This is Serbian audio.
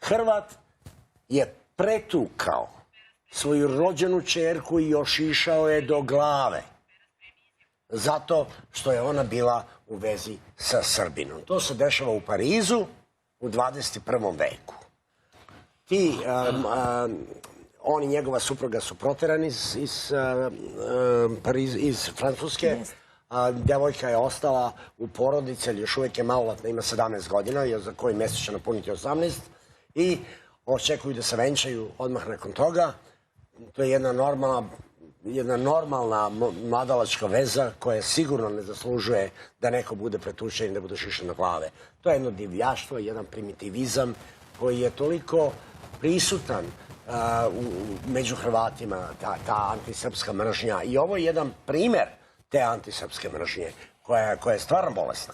Hrvat je pretukao svoju rođenu ćerku i ošišao je do glave zato što je ona bila u vezi sa Srbinom. To se dešava u Parizu u 21. veku. On i njegova supruga su proterani iz Francuske. Devojka je ostala u porodici, ali još uvijek je maloletna, ima 17 godina, za koji mjesec će napuniti 18. I očekuju da se venčaju odmah nakon toga. To je jedna normalna mladalačka veza koja sigurno ne zaslužuje da neko bude pretučen i da bude šišan na glave. To je jedno divljaštvo, jedan primitivizam koji je toliko prisutan među Hrvatima, ta antisrpska mržnja. I ovo je jedan primer te antisrpske mržnje koja je stvarno bolesna.